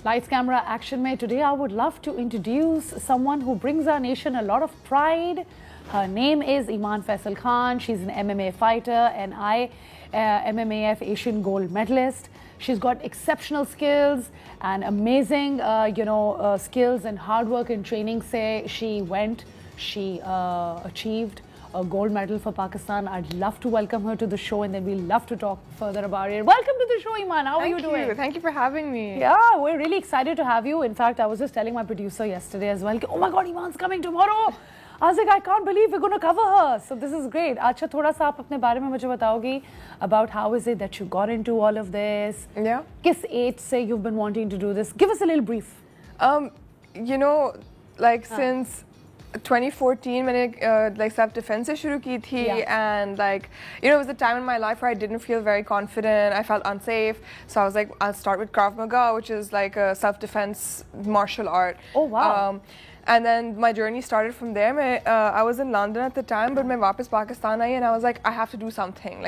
Lights, Camera, Action में today I would love to introduce someone who brings our nation a lot of pride. Her name is Iman Faisal Khan. She's an MMA fighter and MMAF Asian gold medalist. She's got exceptional skills and amazing, skills and hard work and training. She achieved a gold medal for Pakistan. I'd love to welcome her to the show and then we'll love to talk further about it. Welcome to the show, Iman. How are you doing? Thank you for having me. Yeah, we're really excited to have you. In fact, I was just telling my producer yesterday as well, oh my God, Iman's coming tomorrow. I was like, I can't believe we're going to cover her. So this is great. Acha, thoda sa aap apne bare mein mujhe bataogi about how is it that you got into all of this? Yeah. Kis age se you've been wanting to do this? Give us a little brief. Since 2014 मैंने self-defense से शुरू की थी and it was a time in my life where I didn't feel very confident. I felt unsafe. So I was like, I'll start with Krav Maga, which is like a self-defense martial art. Oh, wow. And then my journey started from there. I was in London at the time, but मैं वापस Pakistan I and I was like, I have to do something.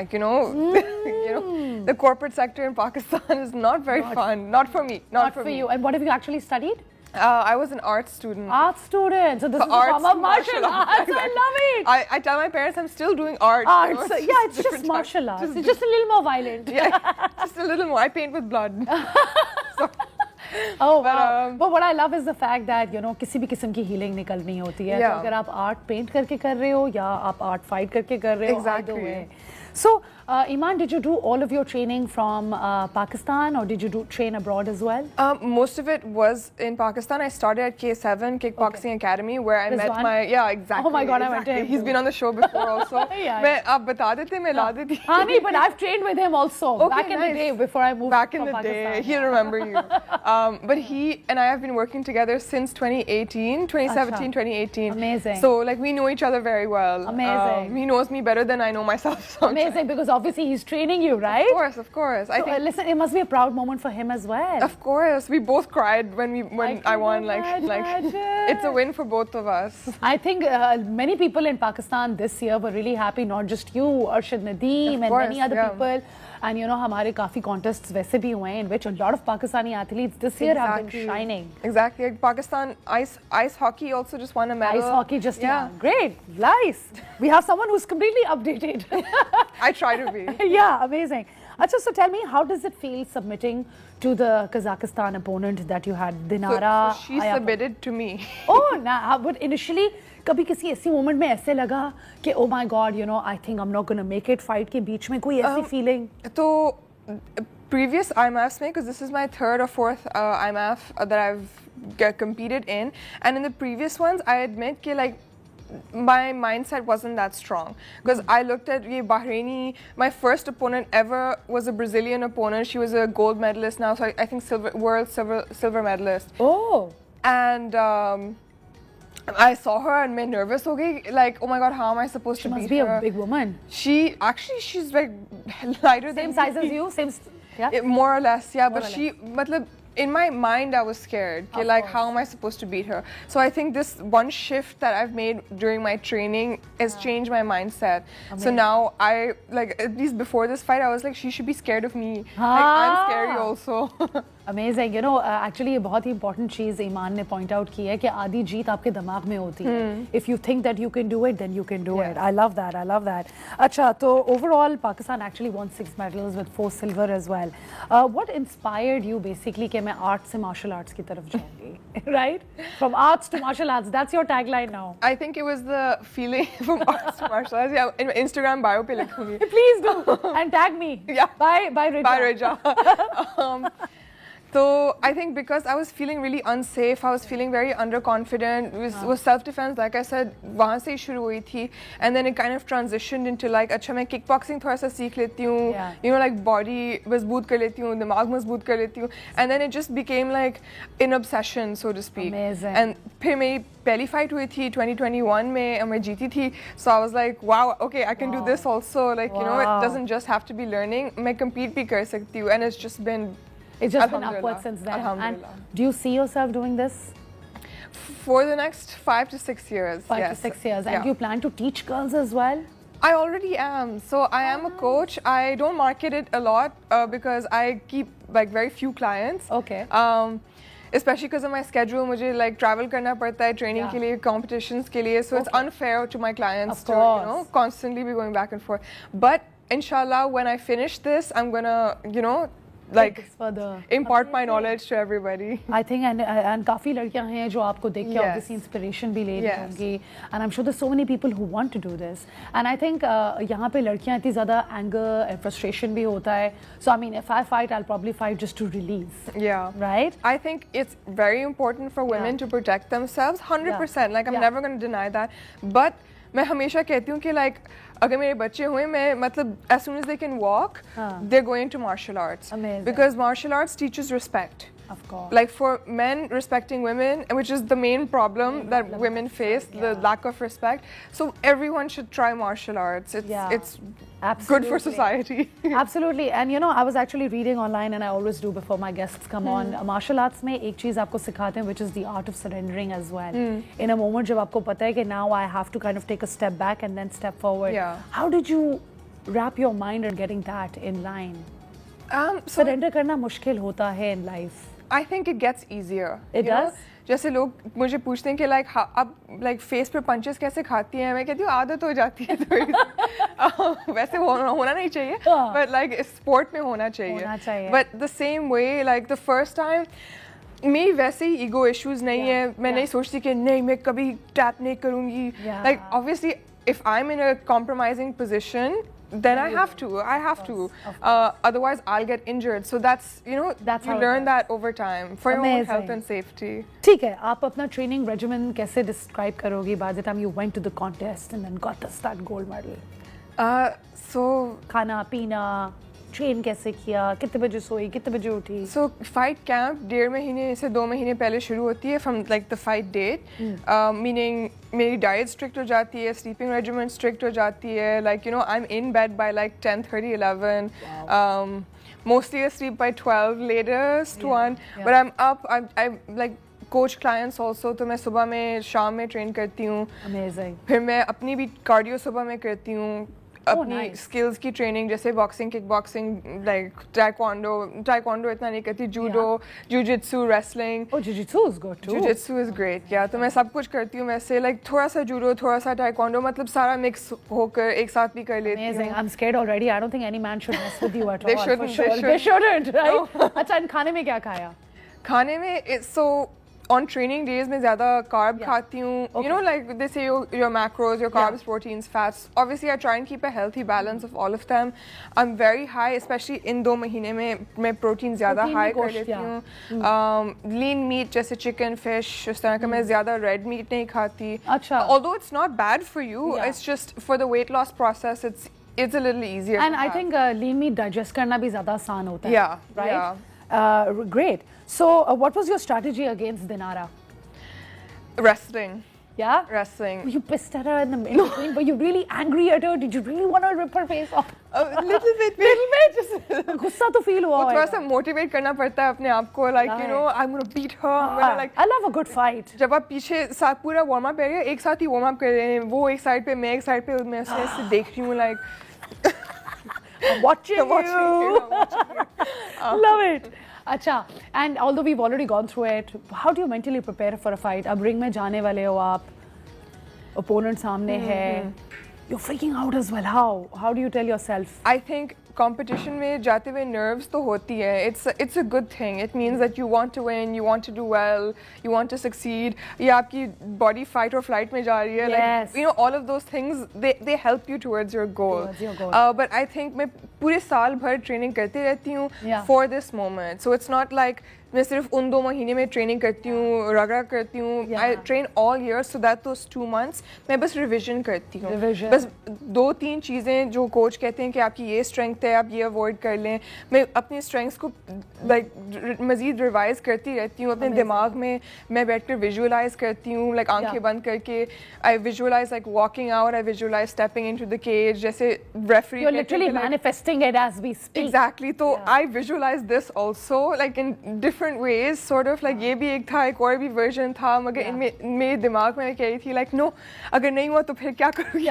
The corporate sector in Pakistan is not very fun. Not for me. Not for you. And what have you actually studied? I was an art student. Art student. So this is a form of martial arts. Exactly. I love it. I tell my parents I'm still doing art. So, it's just martial arts. It's just a little more violent. Yeah, just a little more. I paint with blood. Oh wow! But what I love is the fact that किसी भी किस्म की healing निकलनी होती है. तो अगर आप art paint करके कर रहे हो या आप art fight करके कर रहे हो. Exactly. So, Iman, did you do all of your training from Pakistan or did you train abroad as well? Most of it was in Pakistan. I started at K7 Kickboxing Academy where I met my exactly. Oh my God, I went to him. He's been on the show before also. मैं आप बता देते मैं ला देती. Hani, but I've trained with him also back in the day before I moved back from in the Pakistan. day. He'll remember you. But he and I have been working together since 2017, 2018. Amazing. So we know each other very well. Amazing. He knows me better than I know myself. Sometimes. Amazing, because obviously he's training you, right? Of course. So, listen, it must be a proud moment for him as well. Of course, we both cried when I won. It's a win for both of us. I think many people in Pakistan this year were really happy. Not just you, Arshad Nadeem, and many other people. And हमारे काफी contests वैसे भी हुए हैं in which a lot of Pakistani athletes this year have been shining. Exactly. Pakistan ice hockey also just won a medal. Ice hockey just great, nice. We have someone who's completely updated. I try to be. Yeah, amazing. Achha, so tell me, how does it feel submitting to the Kazakhstan opponent that you had, Dinara? So she submitted to me. Oh, but initially, कभी किसी ऐसी moment में ऐसे लगा कि oh my God, I think I'm not going to make it fight के बीच में कोई ऐसी feeling? तो previous IMAFs में, because this is my third or fourth IMAF that I've competed in, and in the previous ones, I admit कि my mindset wasn't that strong because I looked at Bahraini. My first opponent ever was a Brazilian opponent. She was a gold medalist now, so I think world silver medalist. Oh. And I saw her and I'm nervous. Okay, oh my God, how am I supposed to beat her? She must be a big woman. She's lighter than me. Same size as you, more or less, yeah. But in my mind, I was scared. How am I supposed to beat her? So I think this one shift that I've made during my training has changed my mindset. Amazing. So now at least before this fight, I was like, she should be scared of me. I'm scary also. Amazing. Actually, a very important चीज़ ईमान ने point out की है कि आधी जीत आपके दिमाग में होती है. If you think that you can do it, then you can do it. I love that. अच्छा, तो overall, Pakistan actually won 6 medals with 4 silver as well. What inspired you basically कि मैं art से martial arts की तरफ जाऊँगी? Right? From arts to martial arts. That's your tagline now. I think it was the feeling from arts to martial arts. Yeah, in Instagram bio पे लिखूँगी. Please do and tag me. Yeah. Bye Rija. Bye Rija. So I think because I was feeling really unsafe, I was feeling very underconfident. It was self-defense, like I said, वहाँ से ही शुरू हुई थी, and then it kind of transitioned into अच्छा मैं kickboxing थोड़ा सा सीख लेती हूँ, body मजबूत कर लेती हूँ, दिमाग मजबूत कर लेती हूँ, and then it just became an obsession, so to speak. Amazing. And फिर मेरी पहली fight हुई थी 2021 में, मैं जीती थी, so I was like, wow, okay, I can do this also. It doesn't just have to be learning. मैं compete भी कर सकती हूँ, and it's just been upwards since then. And do you see yourself doing this? For the next 5 to 6 years. 5 to 6 years. And do you plan to teach girls as well? I already am. So I am a coach. I don't market it a lot because I keep very few clients. Okay. especially because of my schedule, मुझे like travel करना पड़ता है training के लिए, competitions के लिए, so it's unfair to my clients to constantly be going back and forth. But inshallah, when I finish this, I'm gonna like impart my knowledge to everybody. I think and काफी लड़कियां हैं जो आपको देख के obviously inspiration भी ले रही होंगी, and I'm sure there's so many people who want to do this. And I think यहाँ पे लड़कियां इतनी ज़्यादा anger and frustration भी होता है. So I mean, if I fight, I'll probably fight just to release. Yeah. Right? I think it's very important for women to protect themselves. 100%. Like I'm never going to deny that. But मैं हमेशा कहती हूँ कि like अगर मेरे बच्चे हुए मैं मतलब as soon as they can walk, they're going to martial arts. Amazing. Because martial arts teaches respect. Of course. Like for men respecting women, which is the main problem that women face, the lack of respect. So everyone should try martial arts. It's good for society. Absolutely. And I was actually reading online, and I always do before my guests come on. Martial arts में एक चीज आपको सिखाते हैं, which is the art of surrendering as well. In a moment जब आपको पता है कि now I have to kind of take a step back and then step forward. How did you wrap your mind on getting that in line? Surrender करना मुश्किल होता है in life. I think it gets easier. It does? जैसे लोग मुझे पूछते हैं कि like अब like face पे punches कैसे खाती हैं, मैं कहती हूँ आदत हो जाती है तो वैसे होना नहीं चाहिए, but like sport में होना चाहिए. But the same way, like the first time मेरी वैसे ही ईगो इश्यूज नहीं है, मैं नहीं सोचती कि नहीं मैं कभी टैप नहीं करूँगी. Like obviously if I'm in a compromising position, then I have to. Otherwise, I'll get injured. So that's you learn that over time for your own health and safety. ठीक है, आप अपना training regimen कैसे describe करोगी by the time you went to the contest and then got that gold medal? So खाना पीना train कैसे किया, कितने बजे सोई, कितने बजे उठी? So fight camp 1.5 महीने से 2 महीने पहले शुरू होती है from like the fight date. Meaning मेरी diet strict हो जाती है, sleeping regimen strict हो जाती है. Like I'm in bed by like 10:30, 11. Wow. Mostly asleep by 12, latest 1. But I'm up. I like coach clients also. तो मैं सुबह में शाम में train करती हूँ. Amazing. फिर मैं अपनी भी cardio सुबह में करती हूँ. अपनी स्किल्स की ट्रेनिंग जैसे boxing, kick boxing, like taekwondo इतना नहीं करती, judo, jujitsu, wrestling. Jujitsu is good too. Jujitsu is great. तो मैं सब कुछ करती हूँ वैसे, लाइक थोड़ा सा जूडो, थोड़ा सा टाइक्वांडो, मतलब सारा मिक्स होकर एक साथ भी कर लेती हूँ. Amazing. I'm scared already. I don't think any man should mess with you at all. They shouldn't, right? अच्छा, खाने में क्या खाया? खाने में on training days में ज़्यादा carb खाती हूँ. Like they say your macros, your carbs, proteins, fats. Obviously, I try and keep a healthy balance of all of them. I'm very high, especially in 2 महीने में मैं protein ज़्यादा high कर लेती हूँ. Lean meat जैसे chicken, fish, उस तरह का मैं ज़्यादा red meat नहीं खाती. अच्छा. Although it's not bad for you, it's just for the weight loss process, it's a little easier. And I think lean meat digest करना भी ज़्यादा आसान होता है. Yeah. Right? Great. So, what was your strategy against Dinara? Wrestling. Yeah? Wrestling. Were you pissed at her in the middle? Were you really angry at her? Did you really want to rip her face off? A little bit. Just गुस्सा तो feel हुआ होगा. थोड़ा सा motivate करना पड़ता है अपने आप को, like I'm gonna beat her. I'm gonna like. I love a good fight. जब आप पीछे साथ पूरा warm up कर रहे हैं, एक साथ ही warm up कर रहे हैं, वो एक side पे, मैं एक side पे, मैं ऐसे देख रही हूँ, like. I'm watching you. Love it. अच्छा, and although we've already gone through it, how do you mentally prepare for a fight? अब ring में जाने वाले हो आप, opponent सामने है, you're freaking out as well. How do you tell yourself? I think competition में जाते हुए nerves तो होती है. It's a good thing. It means that you want to win, you want to do well, you want to succeed. या आपकी body fight or flight में जा रही है. Yes. Like all of those things they help you towards your goal. But I think मैं पूरे साल भर training करती रहती हूँ for this moment. So it's not like मैं सिर्फ उन 2 महीने में ट्रेनिंग करती हूँ, रगड़ा करती हूँ. I train all year so that those 2 months मैं बस रिविजन करती हूँ. बस 2-3 चीज़ें जो कोच कहते हैं कि आपकी ये स्ट्रेंथ है, आप ये अवॉइड कर लें, मैं अपनी स्ट्रेंथ्स को लाइक मज़ीद रिवाइज करती रहती हूँ. अपने दिमाग में मैं बैठ कर विजुअलाइज करती हूँ, लाइक आंखें बंद करके. I visualise like walking out, I visualise stepping into the cage, जैसे referee. You're literally manifesting it as we speak. Exactly. तो I visualize this also like in different ways, sort of like ये भी एक था, एक और भी version था, मगर इनमें मेरे दिमाग में मैं कह रही थी like no, अगर नहीं हुआ तो फिर क्या करूँगी?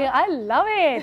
I love it.